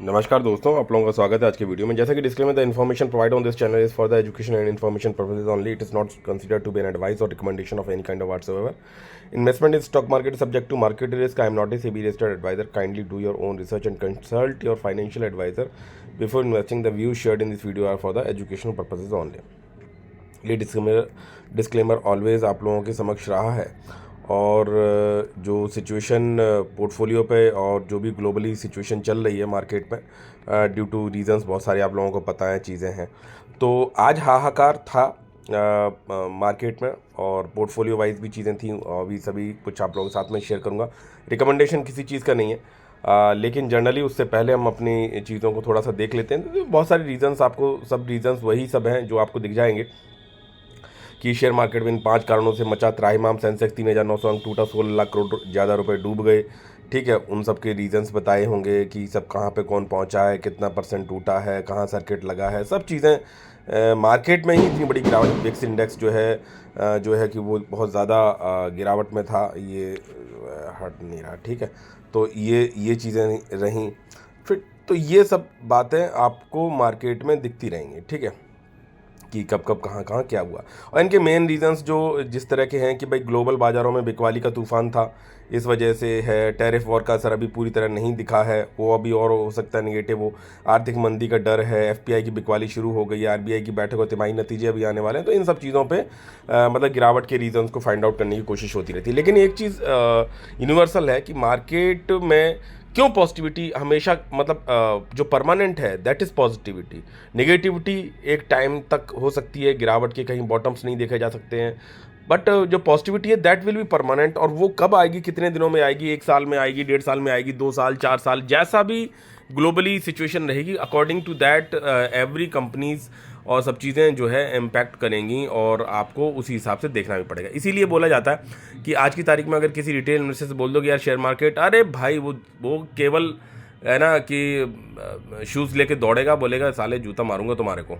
नमस्कार दोस्तों, आप लोगों का स्वागत है आज के वीडियो में। जैसा कि disclaimer, the information provide on this channel is for the education and information purposes only. It is not considered to be an advice or recommendation of any kind of whatsoever. Investment in stock market subject to market risk. I am not a SEBI registered adviser. Kindly do your own research and consult your financial adviser before investing. The views shared in this video are for the educational purposes only. ये disclaimer always आप लोगों के समक्ष रहा है। और जो situation portfolio पे और जो भी ग्लोबली सिचुएशन चल रही है मार्केट में, ड्यू टू रीजंस बहुत सारे आप लोगों को पता है, चीज़ें हैं। तो आज हाहाकार था मार्केट में और पोर्टफोलियो वाइज भी चीज़ें थी और भी सभी कुछ आप लोगों के साथ में शेयर करूंगा। रिकमेंडेशन किसी चीज़ का नहीं है, लेकिन जनरली उससे पहले हम अपनी चीज़ों को थोड़ा सा देख लेते हैं। तो बहुत सारे रीजंस, आपको सब रीजंस वही सब हैं जो आपको दिख जाएंगे कि शेयर मार्केट में इन 5 कारणों से मचा त्राहिमाम। सेंसेक्स 3,900 अंक टूटा, 16 लाख करोड़ ज़्यादा रुपए डूब गए। ठीक है, उन सब के रीजंस बताए होंगे कि सब कहाँ पे कौन पहुँचा है, कितना % टूटा है, कहाँ सर्किट लगा है, सब चीज़ें। मार्केट में ही इतनी बड़ी गिरावट, विक्स इंडेक्स जो है कि वो बहुत ज़्यादा गिरावट में था। ये हट नहीं रहा, ठीक है। तो ये चीज़ें रहीं फिर। तो ये सब बातें आपको मार्केट में दिखती रहेंगी, ठीक है, कि कब कब कहाँ कहाँ क्या हुआ। और इनके मेन रीजंस जो जिस तरह के हैं कि भाई ग्लोबल बाज़ारों में बिकवाली का तूफान था, इस वजह से है। टैरिफ वॉर का असर अभी पूरी तरह नहीं दिखा है, वो अभी और हो सकता है निगेटिव हो। आर्थिक मंदी का डर है। एफपीआई की बिकवाली शुरू हो गई है। आरबीआई की बैठक और तिमाही नतीजे अभी आने वाले हैं। तो इन सब चीज़ों पे मतलब गिरावट के रीजंस को फाइंड आउट करने की कोशिश होती रहती है। लेकिन एक चीज़ यूनिवर्सल है कि मार्केट में क्यों पॉजिटिविटी हमेशा, मतलब जो परमानेंट है दैट इज़ पॉजिटिविटी। नेगेटिविटी एक टाइम तक हो सकती है, गिरावट के कहीं बॉटम्स नहीं देखे जा सकते हैं, बट जो पॉजिटिविटी है दैट विल बी परमानेंट। और वो कब आएगी, कितने दिनों में आएगी, 1 साल में आएगी, 1.5 साल में आएगी, 2 साल, 4 साल, जैसा भी ग्लोबली सिचुएशन रहेगी, according to that every companies और सब चीज़ें जो है इम्पैक्ट करेंगी और आपको उसी हिसाब से देखना भी पड़ेगा। इसीलिए बोला जाता है कि आज की तारीख में अगर किसी रिटेल इन्वेस्टर से बोल दो कि यार शेयर मार्केट, अरे भाई वो केवल है ना कि शूज़ लेके दौड़ेगा, बोलेगा साले जूता मारूंगा तुम्हारे को।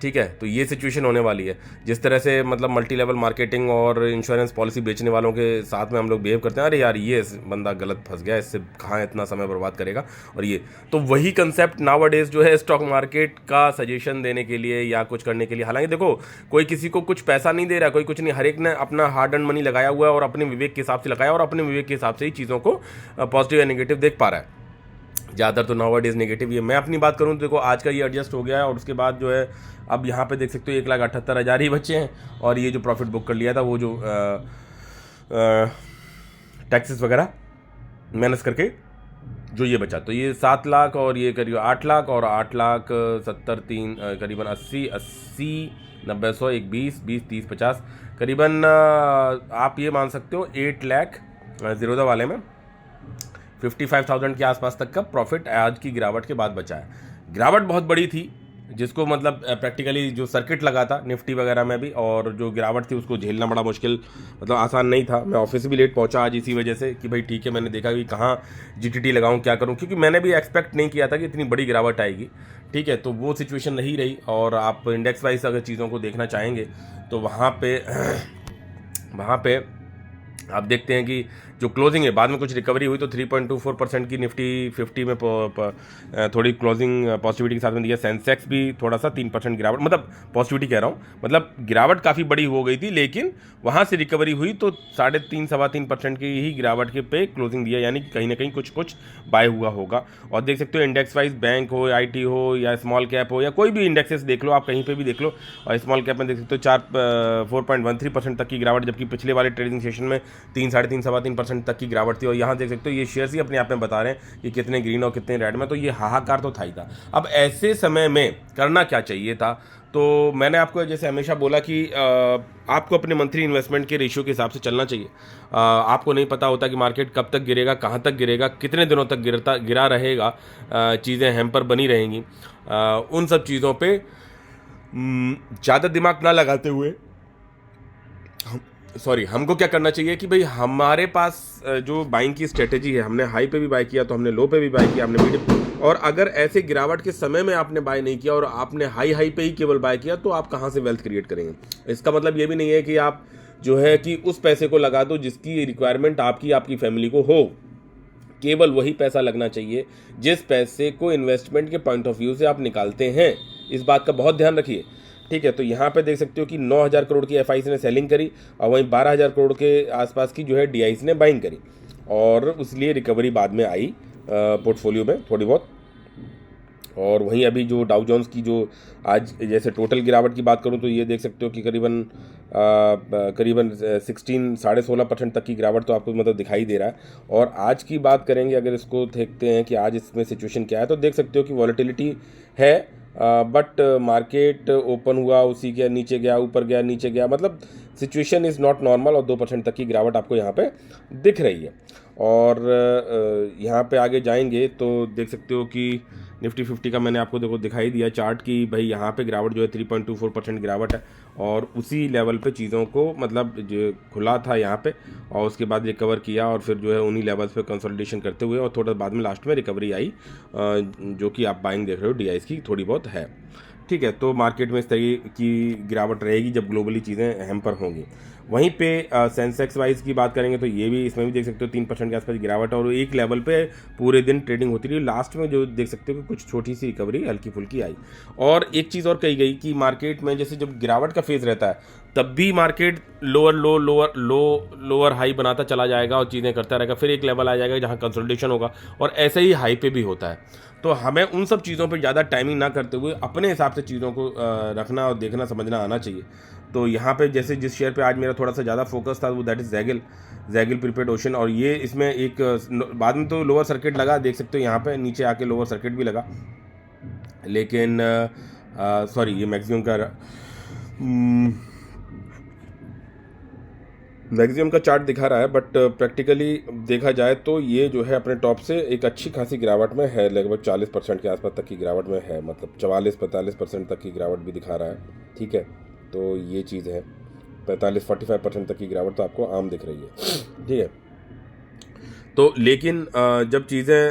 ठीक है, तो ये सिचुएशन होने वाली है। जिस तरह से मतलब मल्टी लेवल मार्केटिंग और इंश्योरेंस पॉलिसी बेचने वालों के साथ में हम लोग बिहेव करते हैं, अरे यार ये बंदा गलत फंस गया, इससे कहाँ इतना समय बर्बाद करेगा। और ये तो वही कंसेप्ट नाउअडेज जो है स्टॉक मार्केट का सजेशन देने के लिए या कुछ करने के लिए। हालांकि देखो, कोई किसी को कुछ पैसा नहीं दे रहा, कोई कुछ नहीं, हर एक ने अपना हार्ड अर्न मनी लगाया हुआ है और अपने विवेक के हिसाब से लगाया और अपने विवेक के हिसाब से ही चीज़ों को पॉजिटिव या नेगेटिव देख पा रहा है। ज़्यादातर तो नाउअडेज नेगेटिव ही है। मैं अपनी बात करूँ तो देखो, आज का ये एडजस्ट हो गया है और उसके बाद जो है अब यहाँ पे देख सकते हो 1,78,000 ही बच्चे हैं। और ये जो प्रॉफिट बुक कर लिया था वो जो टैक्सेस वगैरह माइनस करके जो ये बचा, तो ये 7 लाख और ये करीब 8 लाख और 8 लाख 70 3 करीबन 80 90 100 1 20 20 30 50 करीबन आप ये मान सकते हो 8 लाख जीरोदा वाले में 55,000 के आसपास तक का प्रॉफिट आज की गिरावट के बाद बचा है। गिरावट बहुत बड़ी थी, जिसको मतलब प्रैक्टिकली जो सर्किट लगा था निफ्टी वगैरह में भी, और जो गिरावट थी उसको झेलना बड़ा मुश्किल, मतलब आसान नहीं था। मैं ऑफिस भी लेट पहुंचा आज इसी वजह से कि भाई ठीक है, मैंने देखा कि कहाँ जीटीटी लगाऊं, क्या करूं, क्योंकि मैंने भी एक्सपेक्ट नहीं किया था कि इतनी बड़ी गिरावट आएगी। ठीक है, तो वो सिचुएशन नहीं रही। और आप इंडेक्स वाइज अगर चीज़ों को देखना चाहेंगे तो वहाँ पे आप देखते हैं कि जो क्लोजिंग है, बाद में कुछ रिकवरी हुई तो 3.24% की निफ्टी 50 में थोड़ी क्लोजिंग पॉजिटिविटी के साथ में दिया। सेंसेक्स भी थोड़ा सा 3% गिरावट, मतलब पॉजिटिविटी कह रहा हूँ, मतलब गिरावट काफ़ी बड़ी हो गई थी, लेकिन वहाँ से रिकवरी हुई तो 3.5 सवा 3% की ही गिरावट के पे क्लोजिंग दिया, यानी कहीं ना कहीं कुछ बाय हुआ होगा। और देख सकते हो इंडेक्स वाइज बैंक हो, IT हो या स्मॉल कैप हो या कोई भी इंडेक्सेस देख लो, आप कहीं पर भी देख लो, और स्मॉल कैप में देख सकते हो 4.13% तक की गिरावट, जबकि पिछले वाले ट्रेडिंग सेशन में 3 साढ़े 3 सवा 3% तक की गिरावट थी। और यहाँ देख सकते हो ये शेयर्स ही अपने आप में बता रहे हैं कि कितने ग्रीन और कितने रेड में, तो ये हाहाकार तो था ही था। अब ऐसे समय में करना क्या चाहिए था, तो मैंने आपको जैसे हमेशा बोला कि आपको अपने मंथली इन्वेस्टमेंट के रेशियो के हिसाब से चलना चाहिए। आपको नहीं पता होता कि मार्केट कब तक गिरेगा, कहाँ तक गिरेगा, कितने दिनों तक गिरा रहेगा, चीज़ें हैम्पर बनी रहेंगी। उन सब चीज़ों पर ज़्यादा दिमाग ना लगाते हुए हमको क्या करना चाहिए कि भाई हमारे पास जो बाइंग की स्ट्रेटेजी है, हमने हाई पे भी बाय किया तो हमने लो पे भी बाय किया, हमने मीडियम, और अगर ऐसे गिरावट के समय में आपने बाय नहीं किया और आपने हाई पे ही केवल बाय किया, तो आप कहाँ से वेल्थ क्रिएट करेंगे। इसका मतलब ये भी नहीं है कि आप जो है कि उस पैसे को लगा दो जिसकी रिक्वायरमेंट आपकी फैमिली को हो। केवल वही पैसा लगना चाहिए जिस पैसे को इन्वेस्टमेंट के पॉइंट ऑफ व्यू से आप निकालते हैं। इस बात का बहुत ध्यान रखिए, ठीक है। तो यहाँ पे देख सकते हो कि 9,000 करोड़ की एफ ने सेलिंग करी और वहीं 12,000 करोड़ के आसपास की जो है डी ने बाइंग करी, और इसलिए रिकवरी बाद में आई पोर्टफोलियो में थोड़ी बहुत। और वहीं अभी जो डाउ जोन्स की जो आज जैसे टोटल गिरावट की बात करूं तो ये देख सकते हो कि करीबन 16-16.5% तक की गिरावट तो आपको मतलब दिखाई दे रहा है। और आज की बात करेंगे, अगर इसको देखते हैं कि आज इसमें सिचुएशन क्या है, तो देख सकते हो कि वॉलेटिलिटी है, बट मार्केट ओपन हुआ उसी के नीचे गया, ऊपर गया, नीचे गया, मतलब सिचुएशन इज़ नॉट नॉर्मल, और 2% तक की गिरावट आपको यहाँ पे दिख रही है। और यहाँ पे आगे जाएंगे तो देख सकते हो कि निफ्टी 50 का मैंने आपको देखो दिखाई दिया चार्ट की भाई यहाँ पे गिरावट जो है 3.24% गिरावट है, और उसी लेवल पे चीज़ों को मतलब जो खुला था यहाँ पे और उसके बाद रिकवर किया, और फिर जो है उन्हीं लेवल्स पे कंसोलिडेशन करते हुए और थोड़ा बाद में लास्ट में रिकवरी आई, जो कि आप बाइंग देख रहे हो डीआईएस की थोड़ी बहुत है, ठीक है। तो मार्केट में इस तरह की गिरावट रहेगी जब ग्लोबली चीज़ें हैम्पर होंगी। वहीं पे सेंसेक्स वाइज की बात करेंगे तो ये भी, इसमें भी देख सकते हो 3% के आसपास गिरावट, और एक लेवल पे पूरे दिन ट्रेडिंग होती रही। लास्ट में जो देख सकते हो कि कुछ छोटी सी रिकवरी हल्की फुल्की आई। और एक चीज़ और कही गई कि मार्केट में जैसे जब गिरावट का फेज रहता है तब भी मार्केट लोअर लो लोअर लो लोअर हाई बनाता चला जाएगा और चीज़ें करता रहेगा, फिर एक लेवल आ जाएगा जहाँ कंसोलिडेशन होगा, और ऐसे ही हाई पे भी होता है। तो हमें उन सब चीज़ों पे ज़्यादा टाइमिंग ना करते हुए अपने हिसाब से चीज़ों को रखना और देखना समझना आना चाहिए। तो यहाँ पे जैसे जिस शेयर पे आज मेरा थोड़ा सा ज़्यादा फोकस था वो दैट इज़ जैगिल प्रीपेड ओशन, और ये इसमें एक बाद में तो लोअर सर्किट लगा, देख सकते हो यहाँ पे नीचे आके लोअर सर्किट भी लगा, लेकिन सॉरी ये मैक्सिमम का चार्ट दिखा रहा है, बट प्रैक्टिकली देखा जाए तो ये जो है अपने टॉप से एक अच्छी खासी गिरावट में है, लगभग 40% के आसपास तक की गिरावट में है, मतलब 44-45% तक की गिरावट भी दिखा रहा है, ठीक है। तो ये चीज़ है, 45-45% तक की गिरावट तो आपको आम दिख रही है, ठीक है। तो लेकिन जब चीज़ें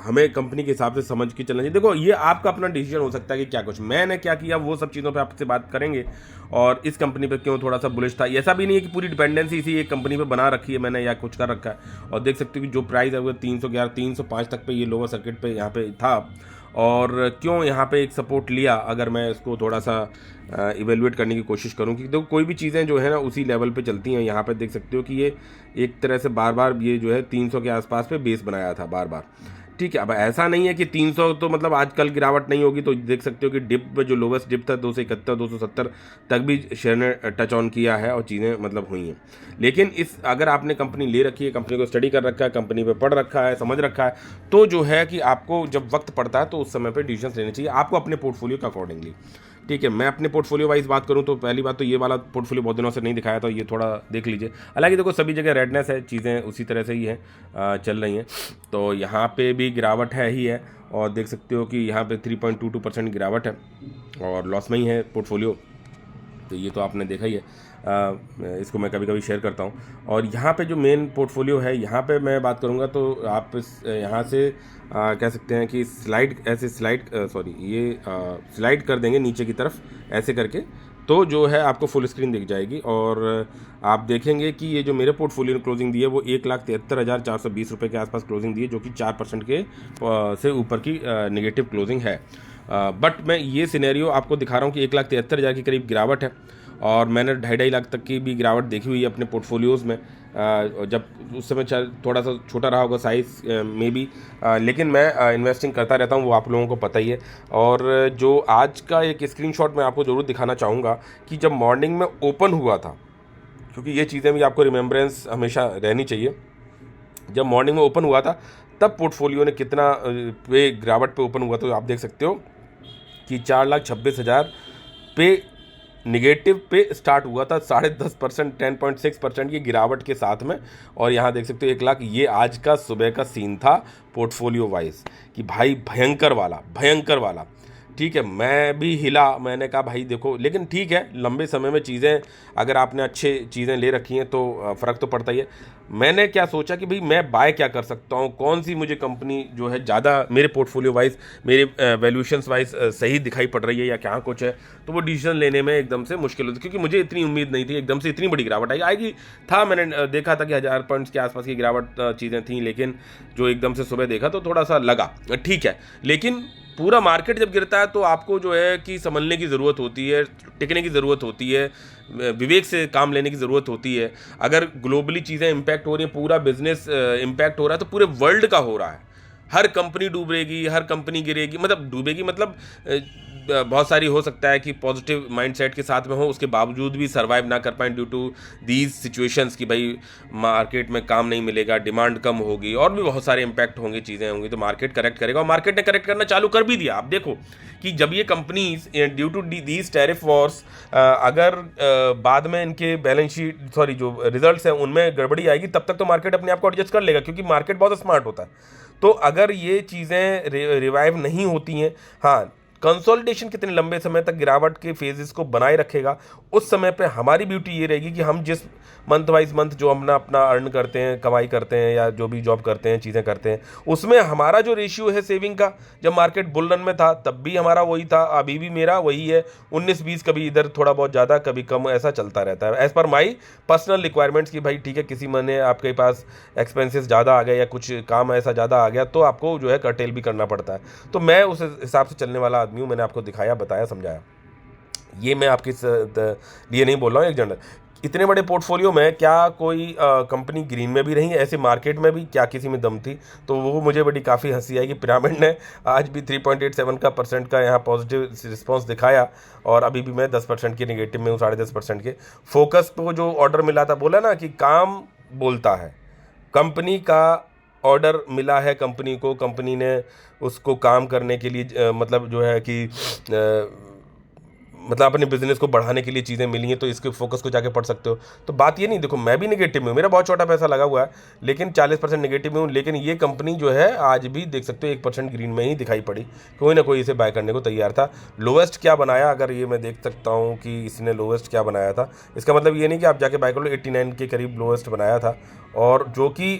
हमें कंपनी के हिसाब से समझ के चलना चाहिए। देखो ये आपका अपना डिसीजन हो सकता है कि क्या कुछ मैंने क्या किया, वो सब चीज़ों पे आपसे बात करेंगे, और इस कंपनी पे क्यों थोड़ा सा बुलिश था। ऐसा भी नहीं है कि पूरी डिपेंडेंसी इसी एक कंपनी पे बना रखी है मैंने या कुछ कर रखा है। और देख सकते हो कि जो प्राइस है वो 311 305 तक पे ये लोअर सर्किट पे यहाँ पे था, और क्यों यहाँ पे एक सपोर्ट लिया, अगर मैं इसको थोड़ा सा इवेलुएट करने की कोशिश करूँ कि देखो कोई भी चीज़ें जो है ना उसी लेवल पे चलती हैं। यहाँ पे देख सकते हो कि ये एक तरह से बार बार ये जो है 300 के आसपास पे बेस बनाया था बार बार, ठीक है। अब ऐसा नहीं है कि 300 तो मतलब आजकल गिरावट नहीं होगी, तो देख सकते हो कि डिप पे जो लोवेस्ट डिप था 271 270 तक भी शेयर ने टच ऑन किया है और चीज़ें मतलब हुई हैं। लेकिन इस अगर आपने कंपनी ले रखी है, कंपनी को स्टडी कर रखा है, कंपनी पे पढ़ रखा है, समझ रखा है, तो जो है कि आपको जब वक्त पड़ता है तो उस समय पर डिसीजन लेने चाहिए आपको अपने पोर्टफोलियो के अकॉर्डिंगली, ठीक है। मैं अपने पोर्टफोलियो वाइज बात करूं तो पहली बात तो ये वाला पोर्टफोलियो बहुत दिनों से नहीं दिखाया था, ये थोड़ा देख लीजिए। हालांकि देखो सभी जगह रेडनेस है, चीज़ें उसी तरह से ही हैं चल रही हैं, तो यहाँ पे भी गिरावट है ही है, और देख सकते हो कि यहाँ पे 3.22% गिरावट है और लॉस में ही है पोर्टफोलियो, तो ये तो आपने देखा ही है। इसको मैं कभी कभी शेयर करता हूँ। और यहाँ पे जो मेन पोर्टफोलियो है यहाँ पे मैं बात करूँगा तो आप यहाँ से कह सकते हैं कि स्लाइड कर देंगे नीचे की तरफ ऐसे करके, तो जो है आपको फुल स्क्रीन दिख जाएगी, और आप देखेंगे कि ये जो मेरे पोर्टफोलियो ने क्लोजिंग दी है वो 1,73,420 रुपये के आसपास क्लोजिंग दी है, जो कि 4% के से ऊपर की नेगेटिव क्लोजिंग है। बट मैं ये सिनेरियो आपको दिखा रहा हूँ कि 1,73,000 के करीब गिरावट है, और मैंने 2.5 लाख तक की भी गिरावट देखी हुई है अपने पोर्टफोलियोज़ में, जब उस समय थोड़ा सा छोटा रहा होगा साइज़ में भी, लेकिन मैं इन्वेस्टिंग करता रहता हूँ, वो आप लोगों को पता ही है। और जो आज का एक स्क्रीनशॉट मैं आपको ज़रूर दिखाना चाहूँगा कि जब मॉर्निंग में ओपन हुआ था, क्योंकि ये चीज़ें भी आपको रिमेम्बरेंस हमेशा रहनी चाहिए, जब मॉर्निंग में ओपन हुआ था तब पोर्टफोलियो ने कितना पे गिरावट पे ओपन हुआ, तो आप देख सकते हो कि 4,26,000 पे निगेटिव पे स्टार्ट हुआ था, 10.5% 10.6% की गिरावट के साथ में, और यहाँ देख सकते हो 1 लाख। ये आज का सुबह का सीन था पोर्टफोलियो वाइज कि भाई भयंकर वाला, ठीक है, मैं भी हिला, मैंने कहा भाई देखो, लेकिन ठीक है, लंबे समय में चीज़ें अगर आपने अच्छे चीज़ें ले रखी हैं तो फ़र्क तो पड़ता ही है। मैंने क्या सोचा कि भाई मैं बाय क्या कर सकता हूँ, कौन सी मुझे कंपनी जो है ज़्यादा मेरे पोर्टफोलियो वाइज, मेरे वैल्यूएशंस वाइज सही दिखाई पड़ रही है या क्या कुछ है। तो वो डिसीजन लेने में एकदम से मुश्किल होती, क्योंकि मुझे इतनी उम्मीद नहीं थी एकदम से इतनी बड़ी गिरावट आएगी। था, मैंने देखा था कि 1000 पॉइंट्स के आसपास की गिरावट चीज़ें थी, लेकिन जो एकदम से सुबह देखा तो थोड़ा सा लगा ठीक है। लेकिन पूरा मार्केट जब गिरता है तो आपको जो है कि संभलने की ज़रूरत होती है, टिकने की ज़रूरत होती है, विवेक से काम लेने की ज़रूरत होती है। अगर ग्लोबली चीज़ें इम्पैक्ट हो रही हैं, पूरा बिजनेस इम्पैक्ट हो रहा है, तो पूरे वर्ल्ड का हो रहा है। हर कंपनी डूबेगी, हर कंपनी गिरेगी, मतलब डूबेगी मतलब बहुत सारी हो सकता है कि पॉजिटिव माइंडसेट के साथ में हो, उसके बावजूद भी सर्वाइव ना कर पाए ड्यू टू दीज सिचुएशंस कि भाई मार्केट में काम नहीं मिलेगा, डिमांड कम होगी, और भी बहुत सारे इंपैक्ट होंगे, चीज़ें होंगी, तो मार्केट करेक्ट करेगा। और मार्केट ने करेक्ट करना चालू कर भी दिया। आप देखो कि जब ये companies due to these tariff wars, अगर बाद में इनके बैलेंस शीट सॉरी जो रिजल्ट्स हैं उनमें गड़बड़ी आएगी, तब तक तो मार्केट अपने आप को एडजस्ट कर लेगा, क्योंकि मार्केट बहुत स्मार्ट होता है। तो अगर ये चीज़ें रिवाइव नहीं होती हैं, हाँ, कंसोलिडेशन कितने लंबे समय तक गिरावट के फेजेस को बनाए रखेगा, उस समय पे हमारी ब्यूटी ये रहेगी कि हम जिस मंथ वाइज मंथ जो हम अपना अर्न करते हैं, कमाई करते हैं, या जो भी जॉब करते हैं, चीज़ें करते हैं, उसमें हमारा जो रेशियो है सेविंग का, जब मार्केट बुल रन में था तब भी हमारा वही था, अभी भी मेरा वही है, 19-20, कभी इधर थोड़ा बहुत ज़्यादा कभी कम, ऐसा चलता रहता है as per my personal requirements. की भाई ठीक है, किसी महीने आपके पास एक्सपेंसेस ज़्यादा आ गए या कुछ काम ऐसा ज़्यादा आ गया, तो आपको जो है कर्टेल भी करना पड़ता है। तो मैं उस हिसाब से चलने वाला आदमी हूँ। मैंने आपको दिखाया, बताया, समझाया। ये मैं आपके लिए नहीं बोल रहा हूँ, एक जनरल। इतने बड़े पोर्टफोलियो में क्या कोई कंपनी ग्रीन में भी रही, ऐसे मार्केट में भी क्या किसी में दम थी? तो वो मुझे बड़ी काफ़ी हंसी आई कि पिरामिड ने आज भी 3.87% का यहाँ पॉजिटिव रिस्पॉन्स दिखाया, और अभी भी मैं 10% के निगेटिव में हूँ, 10.5% के। फोकस को जो ऑर्डर मिला था, बोला ना कि काम बोलता है, कंपनी का ऑर्डर मिला है कंपनी को, कंपनी ने उसको काम करने के लिए मतलब जो है कि मतलब अपने बिजनेस को बढ़ाने के लिए चीज़ें मिली हैं, तो इसके फोकस को जाके पढ़ सकते हो। तो बात ये नहीं, देखो मैं भी नेगेटिव में हूँ, मेरा बहुत छोटा पैसा लगा हुआ है, लेकिन 40% नेगेटिव में हूँ, लेकिन ये कंपनी जो है आज भी देख सकते हो 1% ग्रीन में ही दिखाई पड़ी, कोई ना कोई इसे बाय करने को तैयार था। लोवेस्ट क्या बनाया, अगर ये मैं देख सकता हूँ कि इसने लोवेस्ट क्या बनाया था, इसका मतलब ये नहीं कि आप जाके बाय कर लो, 89 के करीब लोवेस्ट बनाया था, और जो कि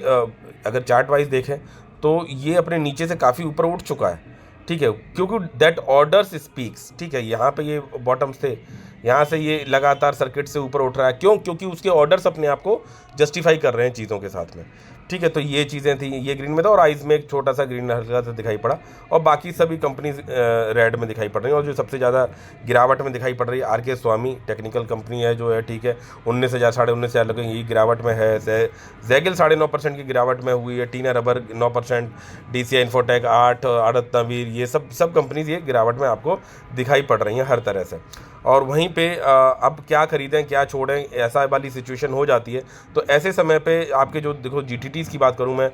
अगर चार्ट वाइज देखें तो ये अपने नीचे से काफ़ी ऊपर उठ चुका है, ठीक है, क्योंकि दैट ऑर्डर्स स्पीक्स, ठीक है। यहाँ पे ये बॉटम्स थे, यहाँ से ये लगातार सर्किट से ऊपर उठ रहा है, क्यों? क्योंकि उसके ऑर्डर्स अपने आप को जस्टिफाई कर रहे हैं चीज़ों के साथ में, ठीक है। तो ये चीज़ें थी, ये ग्रीन में था, और आइज में एक छोटा सा ग्रीन हल्का सा दिखाई पड़ा, और बाकी सभी कंपनीज रेड में दिखाई पड़ रही हैं। और जो सबसे ज़्यादा गिरावट में दिखाई पड़ रही है आर के स्वामी, टेक्निकल कंपनी है जो है, ठीक है, 19,000 19,500 लगे, ये गिरावट में है। जैगिल 9.5% की गिरावट में हुई है, टीना रबर 9%, DCI इन्फोटेक 8, आड़त नवीर, ये सब कंपनीज ये गिरावट में आपको दिखाई पड़ रही हैं हर तरह से। और वहीं पे अब क्या खरीदें क्या छोड़ें, ऐसा वाली सिचुएशन हो जाती है। तो ऐसे समय पे आपके जो देखो GTTs की बात करूं मैं,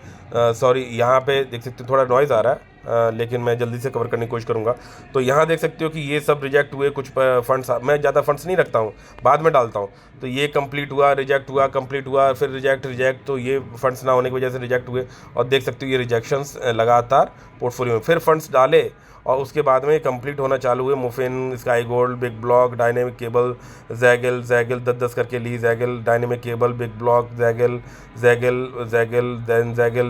सॉरी यहाँ पे देख सकते हो थोड़ा नॉइज़ आ रहा है, लेकिन मैं जल्दी से कवर करने की कोशिश करूंगा। तो यहाँ देख सकते हो कि ये सब रिजेक्ट हुए, कुछ फंड्स, मैं ज़्यादा फंड्स नहीं रखता हूँ, बाद में डालता हूँ। तो ये कंप्लीट हुआ, रिजेक्ट हुआ, कंप्लीट हुआ, फिर रिजेक्ट, तो ये फंड्स ना होने की वजह से रिजेक्ट हुए, और देख सकते हो ये रिजेक्शंस लगातार पोर्टफोलियो में, फिर फंड्स डाले और उसके बाद में कंप्लीट होना चालू हुए। Mufin, Sky Gold, Big Block, Dynamic Cable, Zaggle 10-10 करके ली, Zaggle, Dynamic Cable, Big Block, Zaggle,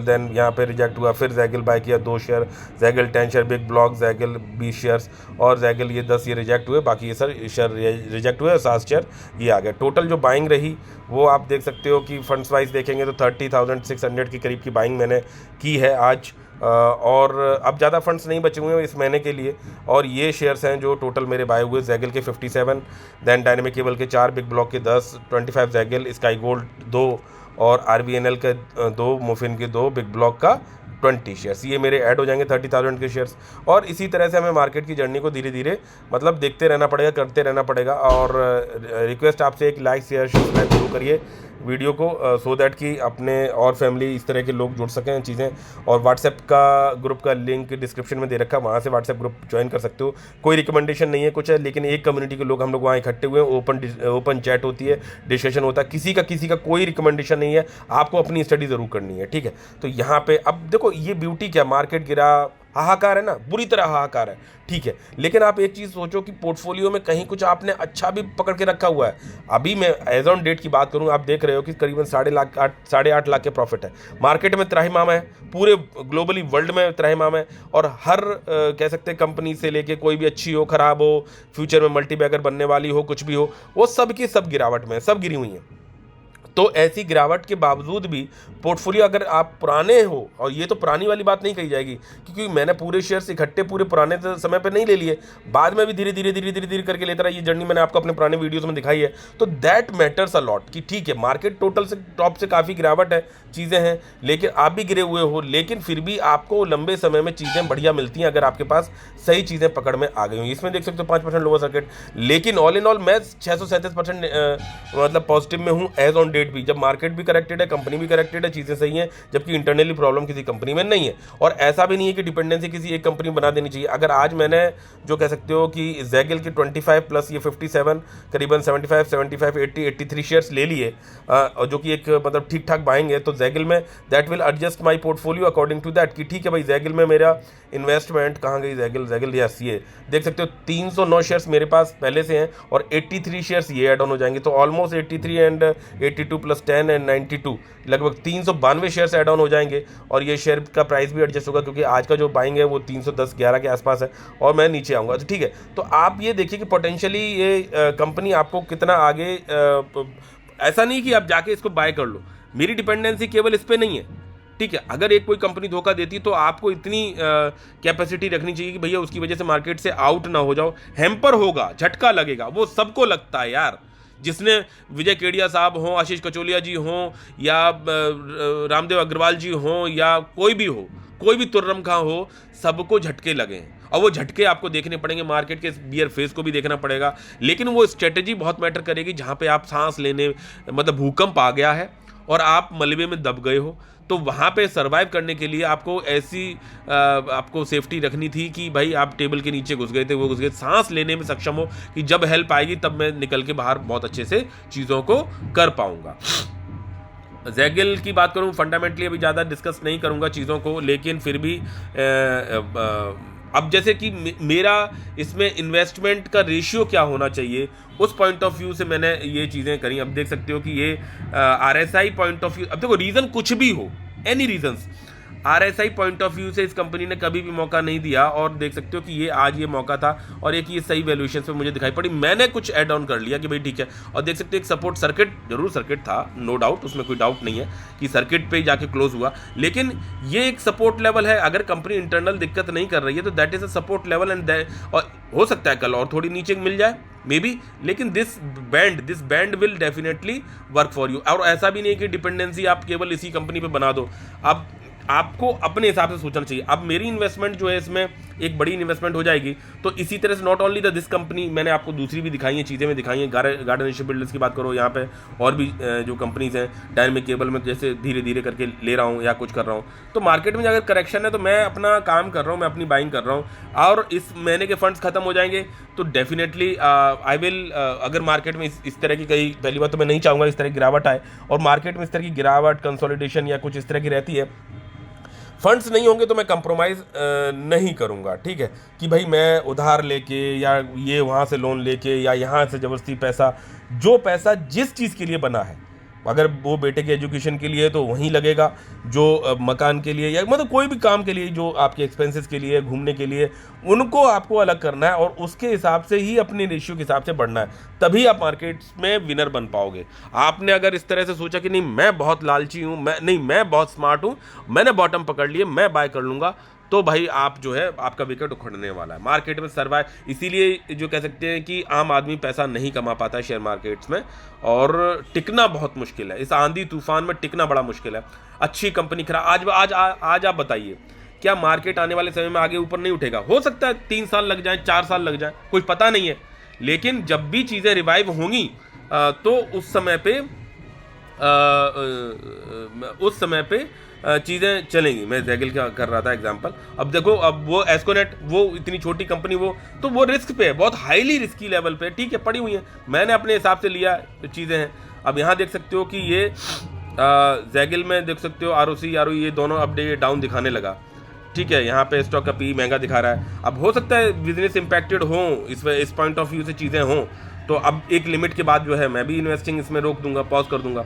then यहाँ पे रिजेक्ट हुआ, फिर जैगल बाय किया 2 share, Zaggle 10 share, Big Block, Zaggle 20 shares, और जैगल ये 10 ये रिजेक्ट हुए, बाकी ये सर शेयर रिजेक्ट हुए, 7 शेयर ये आ गए। टोटल जो बाइंग रही वो आप देख सकते हो कि फंड्स वाइज देखेंगे तो 30,600 के करीब की बाइंग मैंने की है आज, और अब ज़्यादा फंड्स नहीं बचे हुए हैं इस महीने के लिए। और ये शेयर्स हैं जो टोटल मेरे बाय हुए, जैगल के 57, देन डायनेमिक केबल के 4, बिग ब्लॉक के 10, 25 जैगल, स्काई गोल्ड 2, और RBNL के 2, मुफिन के 2, बिग ब्लॉक का 20 शेयर्स, ये मेरे ऐड हो जाएंगे 30,000 के शेयर्स। और इसी तरह से हमें मार्केट की जर्नी को धीरे धीरे मतलब देखते रहना पड़ेगा, करते रहना पड़ेगा। और रिक्वेस्ट आपसे एक लाइक शेयर सब्सक्राइब जरूर करिए वीडियो को, सो दैट कि अपने और फैमिली इस तरह के लोग जुड़ सकें चीज़ें। और व्हाट्सएप का ग्रुप का लिंक डिस्क्रिप्शन में दे रखा है, वहाँ से व्हाट्सएप ग्रुप ज्वाइन कर सकते हो। कोई रिकमेंडेशन नहीं है कुछ है, लेकिन एक कम्युनिटी के लोग हम लोग वहाँ इकट्ठे हुए हैं, ओपन चैट होती है, डिस्कशन होता है, किसी का कोई रिकमेंडेशन नहीं है, आपको अपनी स्टडी ज़रूर करनी है, ठीक है। तो यहाँ पे अब देखो देखो ये ब्यूटी क्या, मार्केट गिरा, हाहाकार है ना, बुरी तरह हाहाकार है, ठीक है, लेकिन आप एक चीज़ सोचो कि पोर्टफोलियो में कहीं कुछ आपने अच्छा भी पकड़ के रखा हुआ है। अभी मैं एज ऑन डेट की बात करूं, आप देख रहे हो कि करीबन 8.5 लाख के प्रॉफिट है। मार्केट में त्राहिमाम है, पूरे ग्लोबली वर्ल्ड में त्राहिमाम है, और हर कह सकते हैं कंपनी से लेके कोई भी अच्छी हो, खराब हो, फ्यूचर में मल्टीबैगर बनने वाली हो, कुछ भी हो, वो सब की सब गिरावट में, सब गिरी हुई हैं। तो ऐसी गिरावट के बावजूद भी पोर्टफोलियो अगर आप पुराने हो, और ये तो पुरानी वाली बात नहीं कही जाएगी क्योंकि मैंने पूरे शेयर्स इकट्ठे पूरे पुराने समय पे नहीं ले लिए, बाद में भी धीरे धीरे धीरे धीरे धीरे करके लेता रहा। ये जर्नी मैंने आपको अपने पुराने वीडियोस में दिखाई है। तो दैट मैटर्स अ लॉट कि ठीक है, मार्केट टोटल से टॉप से काफ़ी गिरावट है, चीज़ें हैं, लेकिन आप भी गिरे हुए हो, लेकिन फिर भी आपको लंबे समय में चीज़ें बढ़िया मिलती हैं अगर आपके पास सही चीज़ें पकड़ में आ गई हुई। इसमें देख सकते हो 5% लोअर सर्किट, लेकिन ऑल इन ऑल मैं 637% मतलब पॉजिटिव में हूँ एज ऑन डेट भी, जब मार्केट भी करेक्टेड है, कंपनी भी करेक्टेड है, चीज़ें सही हैं, जबकि इंटरनली प्रॉब्लम किसी कंपनी में नहीं है। और ऐसा भी नहीं है कि डिपेंडेंसी किसी एक कंपनी बना देनी चाहिए। अगर आज मैंने जो कह सकते हो कि जैगिल के 25 प्लस ये 57 करीबन 75 80 83 शेयर्स ले लिए, जो कि एक मतलब ठीक ठाक बाइंग है, तो जैगिल में that will adjust my portfolio according to that कि ठीक है भाई, जैगिल में मेरा इन्वेस्टमेंट कहाँ गई, जैगिल यस, ये देख सकते हो 309 शेयर्स मेरे पास पहले से हैं और 83 शेयर्स ये ऐड ऑन हो जाएंगे, तो ऑलमोस्ट 83 एंड 82 प्लस 10 एंड 92 लगभग 392 शेयर्स ऐड ऑन हो जाएंगे। और ये शेयर का प्राइस भी एडजस्ट होगा क्योंकि आज का जो बाइंग है वो 310-11 के आसपास है और मैं नीचे आऊँगा, तो ठीक है। तो आप ये देखिए कि पोटेंशियली ये कंपनी आपको कितना आगे, ऐसा नहीं कि आप जाके इसको बाय कर लो, मेरी डिपेंडेंसी केवल इस पर नहीं है, ठीक है। अगर एक कोई कंपनी धोखा देती है तो आपको इतनी कैपेसिटी रखनी चाहिए कि भैया उसकी वजह से मार्केट से आउट ना हो जाओ। हैम्पर होगा, झटका लगेगा, वो सबको लगता है यार, जिसने विजय केडिया साहब हों, आशीष कचोलिया जी हों, या रामदेव अग्रवाल जी हों, या कोई भी तुर्रम खां हो, सबको झटके लगे और वो झटके आपको देखने पड़ेंगे, मार्केट के बियर फेस को भी देखना पड़ेगा। लेकिन वो स्ट्रेटेजी बहुत मैटर करेगी, जहाँ पे आप सांस लेने मतलब भूकंप आ गया है और आप मलबे में दब गए हो, तो वहाँ पे सरवाइव करने के लिए आपको ऐसी आपको सेफ्टी रखनी थी कि भाई आप टेबल के नीचे घुस गए थे, वो घुस गए, सांस लेने में सक्षम हो कि जब हेल्प आएगी तब मैं निकल के बाहर बहुत अच्छे से चीज़ों को कर पाऊंगा। जैगिल की बात करूं, फंडामेंटली अभी ज़्यादा डिस्कस नहीं करूंगा चीज़ों को, लेकिन फिर भी अब जैसे कि मेरा इसमें इन्वेस्टमेंट का रेशियो क्या होना चाहिए, उस पॉइंट ऑफ व्यू से मैंने ये चीज़ें करी। अब देख सकते हो कि ये RSI पॉइंट ऑफ व्यू, अब देखो रीज़न कुछ भी हो, any reasons, RSI point of view से इस कंपनी ने कभी भी मौका नहीं दिया, और देख सकते हो कि ये आज ये मौका था और एक ये सही वैल्यूएशन पे मुझे दिखाई पड़ी, मैंने कुछ ऐड ऑन कर लिया कि भाई ठीक है। और देख सकते हो एक सपोर्ट सर्किट, जरूर सर्किट था, नो डाउट, उसमें कोई डाउट नहीं है कि सर्किट पे जाके क्लोज हुआ, लेकिन ये एक सपोर्ट लेवल है। अगर कंपनी इंटरनल दिक्कत नहीं कर रही है तो that is a support level, and और हो सकता है कल और थोड़ी नीचे मिल जाए मे बी, लेकिन this band will definitely work for you. और ऐसा भी नहीं कि डिपेंडेंसी आप केवल इसी कंपनी पे बना दो, अब आपको अपने हिसाब से सोचना चाहिए। अब मेरी इन्वेस्टमेंट जो है इसमें एक बड़ी इन्वेस्टमेंट हो जाएगी, तो इसी तरह से नॉट ओनली दिस कंपनी, मैंने आपको दूसरी भी दिखाई है, चीज़ें में दिखाई हैं, गार्डन एशिया बिल्डर्स की बात करो, यहाँ पे और भी जो कंपनीज हैं, डायनेमिक केबल में जैसे धीरे धीरे करके ले रहा हूँ या कुछ कर रहा हूँ। तो मार्केट में अगर करेक्शन है तो मैं अपना काम कर रहा हूँ, मैं अपनी बाइंग कर रहा हूँ, और इस महीने के फंड्स खत्म हो जाएंगे तो डेफिनेटली आई विल, अगर मार्केट में इस तरह की कई, पहली बात तो मैं नहीं चाहूँगा इस तरह की गिरावट आए, और मार्केट में इस तरह की गिरावट, कंसोलिडेशन या कुछ इस तरह की रहती है, फंड्स नहीं होंगे तो मैं कंप्रोमाइज़ नहीं करूंगा, ठीक है, कि भाई मैं उधार लेके या ये वहाँ से लोन लेके या यहाँ से ज़बरदस्ती पैसा, जो पैसा जिस चीज़ के लिए बना है, अगर वो बेटे के एजुकेशन के लिए तो वहीं लगेगा, जो मकान के लिए या मतलब कोई भी काम के लिए, जो आपके एक्सपेंसेस के लिए, घूमने के लिए, उनको आपको अलग करना है और उसके हिसाब से ही अपने रेशियो के हिसाब से बढ़ना है, तभी आप मार्केट्स में विनर बन पाओगे। आपने अगर इस तरह से सोचा कि नहीं मैं बहुत लालची हूँ, मैं बहुत स्मार्ट हूँ, मैंने बॉटम पकड़ लिए, मैं बाय कर लूँगा, तो भाई आप जो है आपका विकेट उखड़ने वाला है मार्केट में सर्वाइव। इसीलिए जो कह सकते हैं कि आम आदमी पैसा नहीं कमा पाता है शेयर मार्केट्स में, और टिकना बहुत मुश्किल है, इस आंधी तूफान में टिकना बड़ा मुश्किल है। अच्छी कंपनी खराब, आज आप बताइए क्या मार्केट आने वाले समय में आगे ऊपर नहीं उठेगा? हो सकता है 3 साल लग जाए, 4 साल लग जाए, कुछ पता नहीं है, लेकिन जब भी चीज़ें रिवाइव होंगी तो उस समय पे चीज़ें चलेंगी। मैं जैगिल का कर रहा था एग्जांपल, अब देखो, अब वो एस्कोनेट, वो इतनी छोटी कंपनी, वो रिस्क पे है, बहुत हाईली रिस्की लेवल पे, ठीक है, पड़ी हुई है, मैंने अपने हिसाब से लिया चीज़ें हैं। अब यहाँ देख सकते हो कि ये जैगिल में देख सकते हो ROC ROE ये दोनों अपडेट डाउन दिखाने लगा, ठीक है। यहाँ पे स्टॉक का पी महंगा दिखा रहा है। अब हो सकता है बिजनेस इम्पैक्टेड हो, इस पॉइंट ऑफ व्यू से चीज़ें हों, तो अब एक लिमिट के बाद जो है मैं भी इन्वेस्टिंग इसमें रोक दूंगा, पॉज कर दूंगा,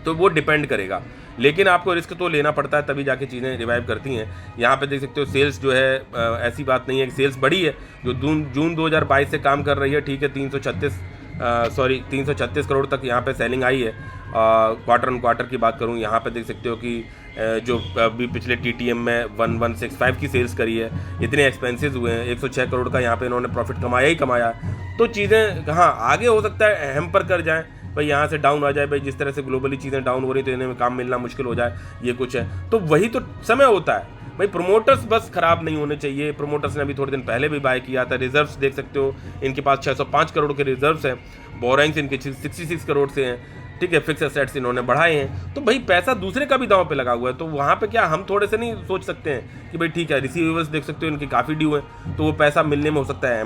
तो वो डिपेंड करेगा। लेकिन आपको रिस्क तो लेना पड़ता है, तभी जाके चीज़ें रिवाइव करती हैं। यहाँ पे देख सकते हो सेल्स जो है ऐसी बात नहीं है कि सेल्स बढ़ी है, जो जून 2022 से काम कर रही है, ठीक है। 336 करोड़ तक यहाँ पे सेलिंग आई है। क्वार्टर ऑन क्वार्टर की बात करूँ, यहाँ पे देख सकते हो कि जो अभी पिछले TTM में 1165 की सेल्स करी है, इतने एक्सपेंसेस हुए हैं, 106 करोड़ का यहाँ पे इन्होंने प्रॉफिट कमाया ही कमाया। तो चीज़ें हाँ आगे हो सकता है हैम्पर कर जाएँ, भाई यहाँ से डाउन आ जाए, भाई जिस तरह से ग्लोबली चीज़ें डाउन हो रही तो इन्हें काम मिलना मुश्किल हो जाए, ये कुछ है। तो वही तो समय होता है भाई, प्रोमोटर्स बस खराब नहीं होने चाहिए। प्रोमोटर्स ने अभी थोड़े दिन पहले भी बाय किया था। रिजर्व्स देख सकते हो, इनके पास 605 करोड़ के रिजर्व्स हैं। बोरिंग्स इनके 66 करोड़ से हैं, ठीक है। फिक्स एसेट्स इन्होंने बढ़ाए हैं। तो भाई पैसा दूसरे का भी दांव पे लगा हुआ है, तो वहाँ पे क्या हम थोड़े से नहीं सोच सकते हैं कि भाई ठीक है, रिसीवेबल्स देख सकते हो इनकी काफ़ी ड्यू है, तो वो पैसा मिलने में हो सकता है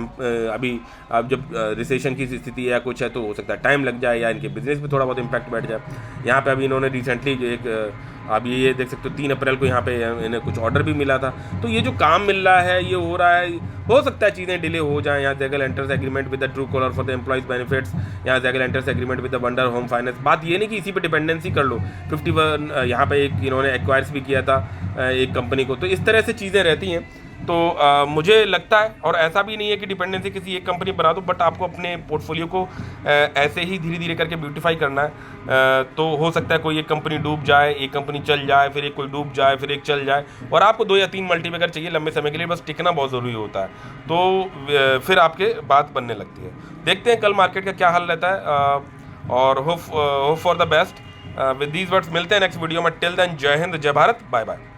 अभी अब जब रिसेशन की स्थिति या कुछ है तो हो सकता है टाइम लग जाए, या इनके बिजनेस में थोड़ा बहुत इम्पैक्ट बैठ जाए। यहाँ पे अभी इन्होंने रिसेंटली जो एक अब ये देख सकते हो 3 अप्रैल को यहाँ पे इन्हें कुछ ऑर्डर भी मिला था। तो ये जो काम मिल रहा है, ये हो रहा है, हो सकता है चीज़ें डिले हो जाएं। यहाँ Zaggle enters agreement with the Truecaller for the employees benefits, यहाँ Zaggle enters agreement with the Wonder Home Finance. बात ये नहीं कि इसी पे डिपेंडेंसी कर लो। 51 यहाँ पे एक इन्होंने एक्वायर्स भी किया था एक कंपनी को। तो इस तरह से चीज़ें रहती हैं। तो मुझे लगता है, और ऐसा भी नहीं है कि डिपेंडेंसी किसी एक कंपनी बना दो, बट आपको अपने पोर्टफोलियो को ऐसे ही धीरे धीरे करके ब्यूटीफाई करना है। तो हो सकता है कोई एक कंपनी डूब जाए, एक कंपनी चल जाए, फिर एक कोई डूब जाए, फिर एक चल जाए, और आपको 2 या 3 मल्टीबैगर चाहिए लंबे समय के लिए, बस टिकना बहुत ज़रूरी होता है। तो फिर आपके बात बनने लगती है। देखते हैं कल मार्केट का क्या हाल रहता है, और hope for the best. With these words मिलते हैं नेक्स्ट वीडियो में। टिल देन जय हिंद, जय भारत, बाय बाय।